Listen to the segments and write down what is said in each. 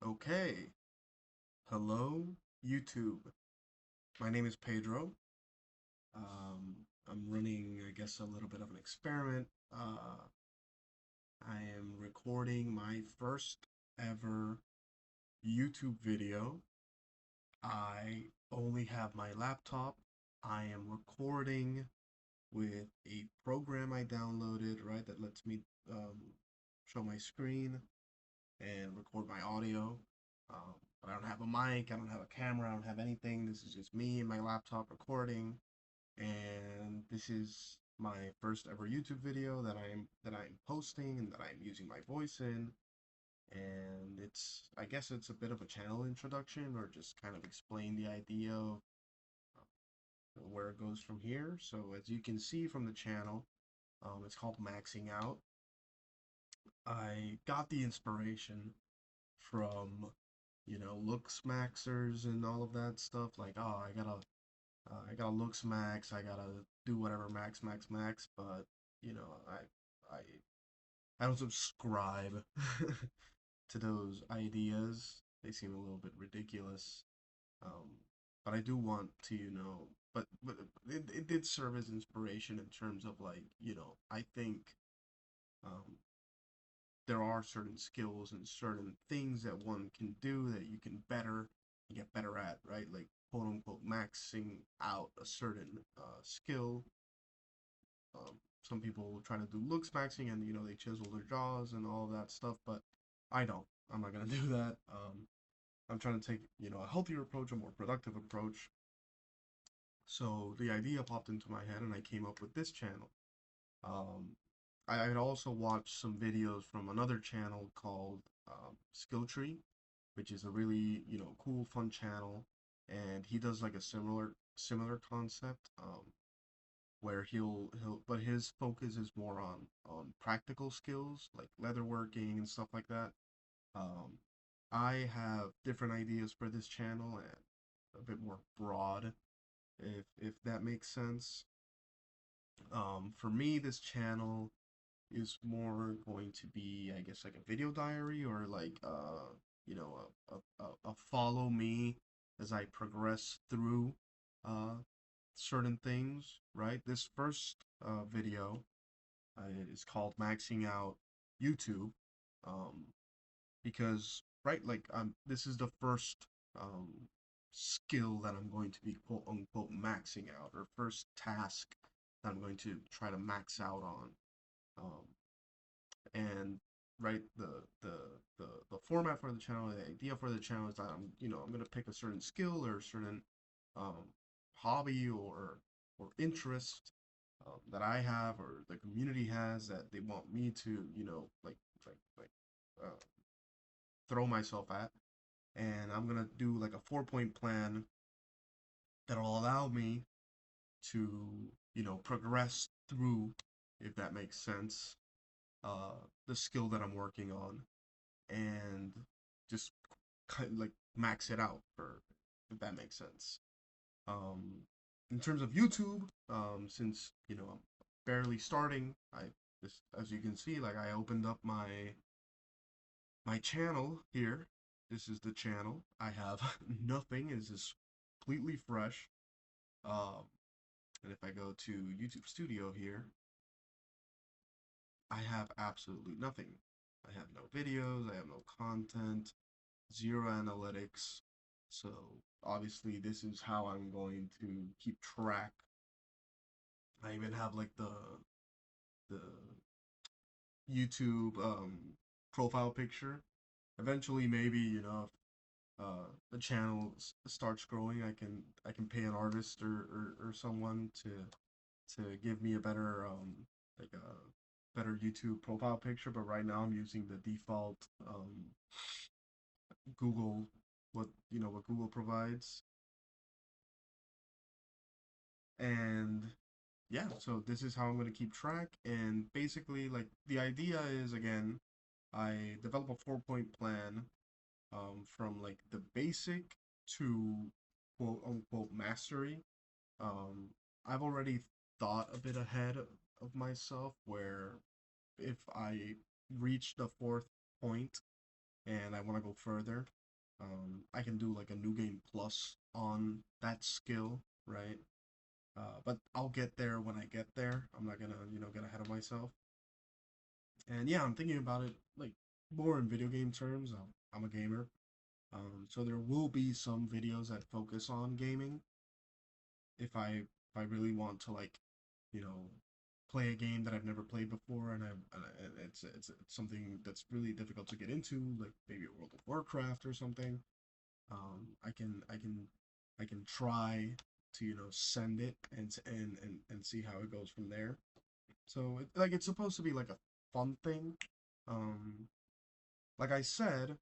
Okay, hello YouTube. My name is Pedro. I'm running, I guess, a little bit of an experiment. I am recording my first ever YouTube video. I only have my laptop. I am recording with a program I downloaded, right, that lets me show my screen and record my audio. But I don't have a mic, I don't have a camera, I don't have anything. This is just me and my laptop recording, and this is my first ever YouTube video that I'm posting and that I'm using my voice in. And I guess it's a bit of a channel introduction or just kind of explain the idea of where it goes from here. So as you can see from the channel, it's called Maxing Out. I got the inspiration from looks maxers and all of that stuff. Like, oh, I gotta looks max, I gotta do whatever max max max. But you know I I don't subscribe to those ideas. They seem a little bit ridiculous. um but I do want to, but it did serve as inspiration in terms of, like, I think um there are certain skills and certain things that one can do that you can get better at, right? Like, quote unquote, maxing out a certain skill. Some people try to do looks maxing, and they chisel their jaws and all of that stuff, but I don't. I'm not gonna do that. I'm trying to take a healthier approach, a more productive approach. So the idea popped into my head, and I came up with this channel. Um, I had also watched some videos from another channel called Skill Tree, which is a really, cool, fun channel, and he does like a similar concept, where but his focus is more on practical skills like leatherworking and stuff like that. Um, I have different ideas for this channel and a bit more broad, if that makes sense. For me, this channel is more going to be, I guess, like a video diary, or like a follow me as I progress through uh certain things, right? This first video is called Maxing Out YouTube, um because, right, like, this is the first um skill that I'm going to be quote unquote maxing out, or first task that I'm going to try to max out on. um and right, the format for the channel, the idea for the channel is that I'm gonna pick a certain skill or a certain um hobby or interest that I have or the community has that they want me to, like uh, throw myself at, and I'm gonna do like a 4 point plan that'll allow me to progress through, if that makes sense, uh the skill that I'm working on, and just kind of like max it out, for if that makes sense. Um, in terms of YouTube, since I'm barely starting, I just, as you can see, like, I opened up my channel here. This is the channel. I have nothing. It's just completely fresh. Um, and if I go to YouTube Studio here, I have absolutely nothing. I have no videos, I have no content, zero analytics. So obviously this is how I'm going to keep track. I even have like the YouTube profile picture. Eventually, maybe, the channel starts growing, I can pay an artist, or someone to give me a better like a better YouTube profile picture. But right now I'm using the default Google, what Google provides. And yeah, so this is how I'm going to keep track. And basically, like, the idea is, again, I develop a 4 point plan, from like the basic to quote unquote mastery. um I've already thought a bit ahead of myself, where if I reach the fourth point, and I want to go further, I can do like a new game plus on that skill, right? But I'll get there when I get there. I'm not gonna, get ahead of myself. And yeah, I'm thinking about it like more in video game terms. I'm a gamer, so there will be some videos that focus on gaming if I really want to like, you know, play a game that I've never played before, and it's something that's really difficult to get into, like maybe a World of Warcraft or something. I can try to send it and see how it goes from there. So like it's supposed to be like a fun thing. Um, like I said,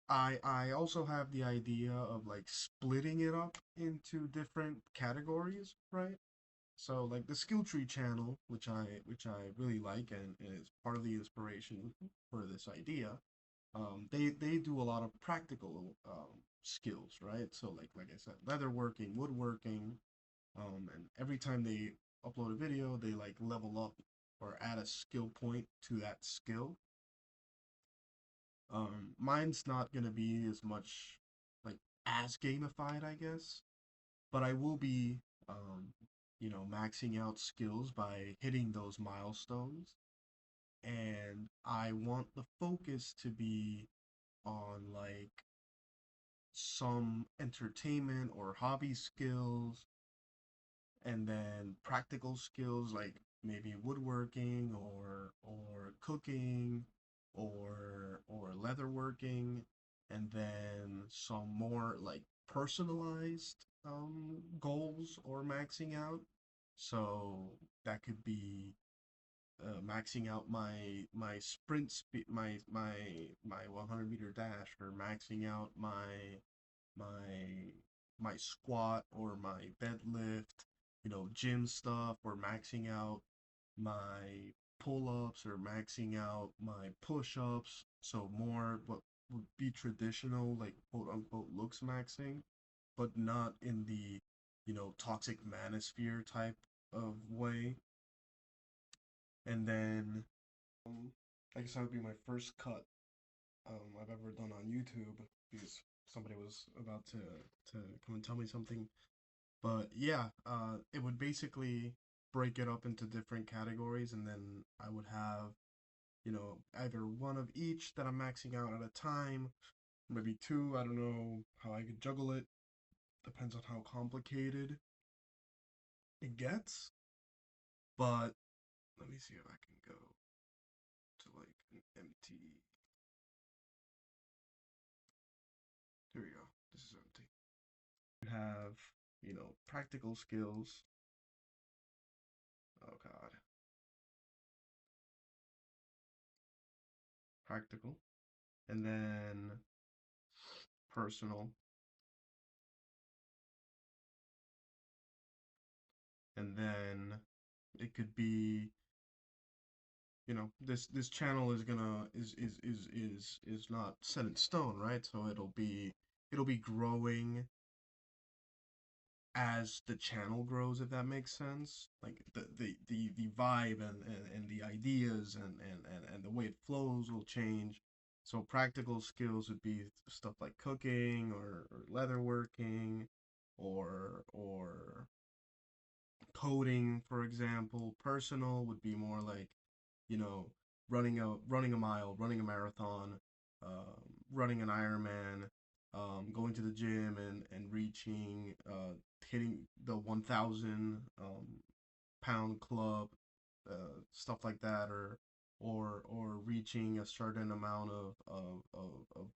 I also have the idea of like splitting it up into different categories, right? So like the skill tree channel, which I really like and is part of the inspiration for this idea. They do a lot of practical skills, right? So like I said, leatherworking, woodworking, and every time they upload a video, they like level up or add a skill point to that skill. Mine's not gonna be as much like as gamified, I guess, but I will be, maxing out skills by hitting those milestones. And I want the focus to be on like some entertainment or hobby skills, and then practical skills like maybe woodworking or cooking or leatherworking, and then some more like personalized goals or maxing out. So that could be maxing out my sprint speed, my 100-meter dash, or maxing out my my squat or my deadlift, gym stuff, or maxing out my pull-ups or maxing out my push-ups. So more what would be traditional, like quote unquote looks maxing, but not in the, toxic manosphere type of way. And then, um, I guess that would be my first cut I've ever done on YouTube, because somebody was about to come and tell me something. But yeah, it would basically break it up into different categories, and then I would have, either one of each that I'm maxing out at a time, maybe two. I don't know how I could juggle it. Depends on how complicated it gets. But let me see if I can go to like an empty. Here we go. This is empty. You have, practical skills. Oh God, practical, and then personal, and then it could be, this channel is gonna is not set in stone, right? So it'll be growing as the channel grows, if that makes sense. Like the vibe and the ideas and the way it flows will change. So practical skills would be stuff like cooking or leatherworking, or coding, for example. Personal would be more like, you know, running a mile, running a marathon, running an Ironman, going to the gym and reaching, hitting the 1,000 pound club, stuff like that, or reaching a certain amount of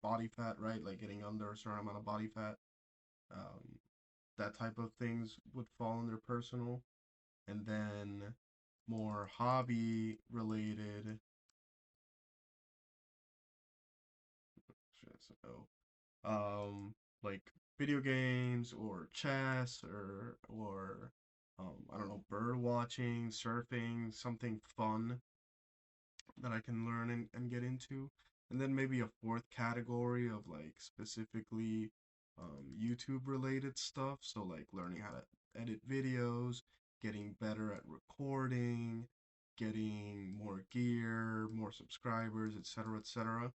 body fat, right? Like getting under a certain amount of body fat. Um, that type of things would fall under personal. And then more hobby related, so like video games or chess or I don't know, bird watching, surfing, something fun that I can learn and get into. And then maybe a fourth category of like specifically YouTube related stuff. So like learning how to edit videos, getting better at recording, getting more gear, more subscribers, etc., etc.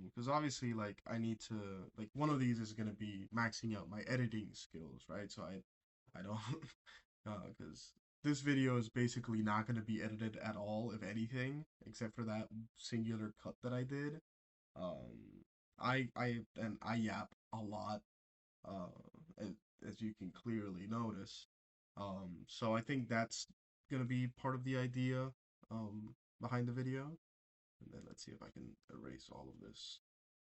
Because obviously, like, I need to, like, one of these is gonna be maxing out my editing skills, right? So I don't, because this video is basically not gonna be edited at all, if anything, except for that singular cut that I did. Um, I yap a lot, uh, as, as you can clearly notice. So I think that's gonna be part of the idea, behind the video. And then let's see if I can erase all of this.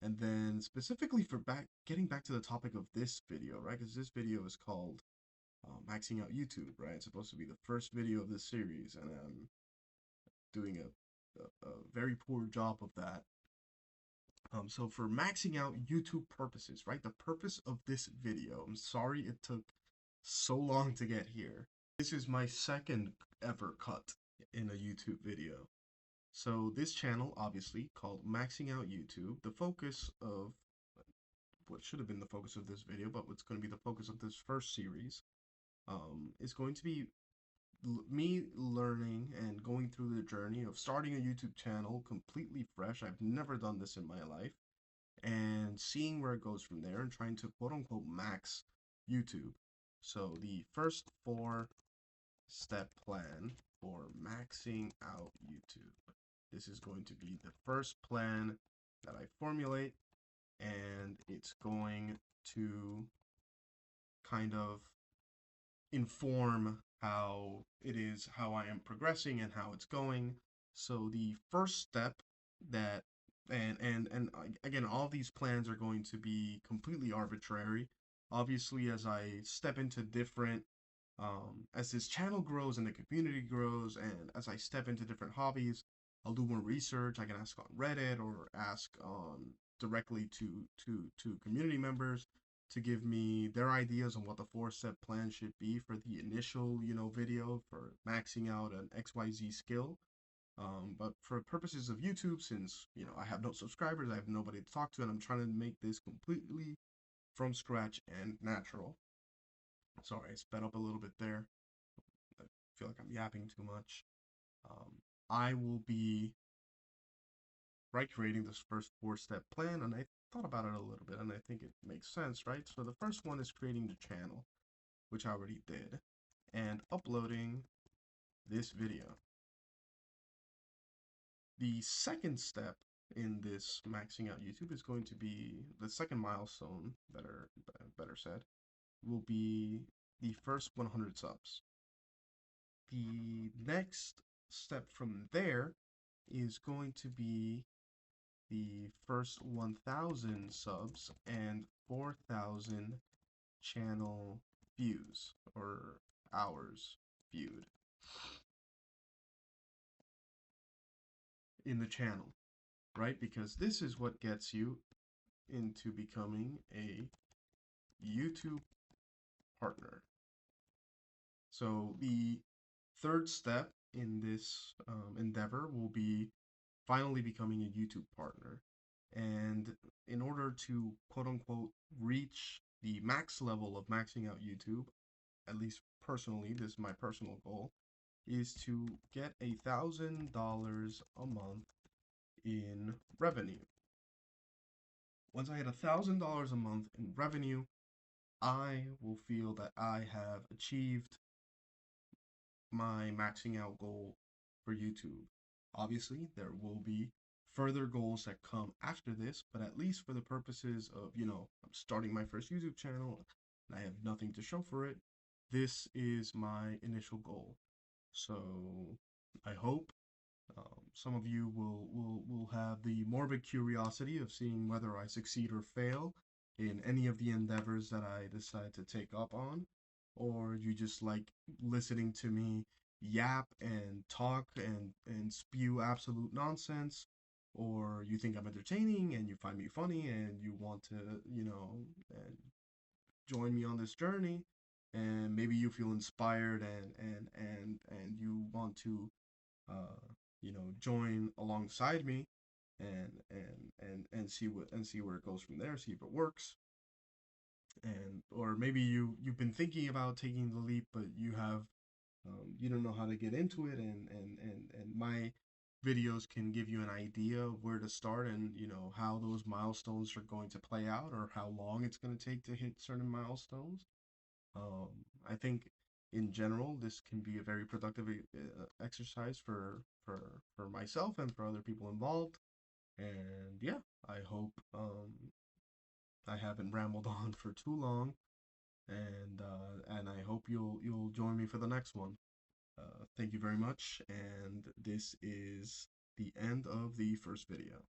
And then specifically for getting back to the topic of this video, right? Because this video is called Maxing Out YouTube, right? It's supposed to be the first video of this series, and I'm doing a very poor job of that. So for maxing out YouTube purposes, right? The purpose of this video, I'm sorry it took so long to get here. This is my second ever cut in a YouTube video. So this channel, obviously, called Maxing Out YouTube, the focus of what should have been the focus of this video, but what's going to be the focus of this first series, is going to be me learning and going through the journey of starting a YouTube channel completely fresh. I've never done this in my life, and seeing where it goes from there and trying to quote unquote max YouTube. So the first four-step plan for maxing out YouTube. This is going to be the first plan that I formulate, and it's going to kind of inform how I am progressing and how it's going. So the first step that and again, all these plans are going to be completely arbitrary. Obviously, as I step into different as this channel grows and the community grows, and as I step into different hobbies, I'll do more research. I can ask on Reddit or ask directly to community members to give me their ideas on what the four-step plan should be for the initial, video for maxing out an XYZ skill. But for purposes of YouTube, since, I have no subscribers, I have nobody to talk to, and I'm trying to make this completely from scratch and natural. Sorry, I sped up a little bit there. I feel like I'm yapping too much. Um, I will be creating this first four-step plan, and I thought about it a little bit, and I think it makes sense, right? So the first one is creating the channel, which I already did, and uploading this video. The second step in this maxing out YouTube is going to be the second milestone, better said, will be the first 100 subs. The next step from there is going to be the first 1,000 subs and 4,000 channel views or hours viewed in the channel, right? Because this is what gets you into becoming a YouTube partner. So the third step in this endeavor will be finally becoming a YouTube partner. And in order to quote unquote reach the max level of maxing out YouTube, at least personally, this is my personal goal, is to get $1,000 a month in revenue. Once I hit $1,000 a month in revenue, I will feel that I have achieved my maxing out goal for YouTube. Obviously, there will be further goals that come after this, but at least for the purposes of, I'm starting my first YouTube channel and I have nothing to show for it, this is my initial goal. So I hope some of you will have the morbid curiosity of seeing whether I succeed or fail in any of the endeavors that I decide to take up on, or you just like listening to me yap and talk and spew absolute nonsense, or you think I'm entertaining and you find me funny and you want to, join me on this journey, and maybe you feel inspired and you want to uh, join alongside me and see where it goes from there, see if it works. And or maybe you've been thinking about taking the leap, but you don't know how to get into it, and my videos can give you an idea of where to start and how those milestones are going to play out or how long it's going to take to hit certain milestones. um, I think in general this can be a very productive exercise for myself and for other people involved. And yeah, I hope I haven't rambled on for too long, and I hope you'll join me for the next one. Thank you very much, and this is the end of the first video.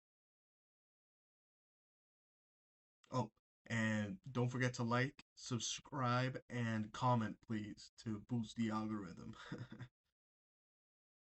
Oh, and don't forget to like, subscribe, and comment, please, to boost the algorithm.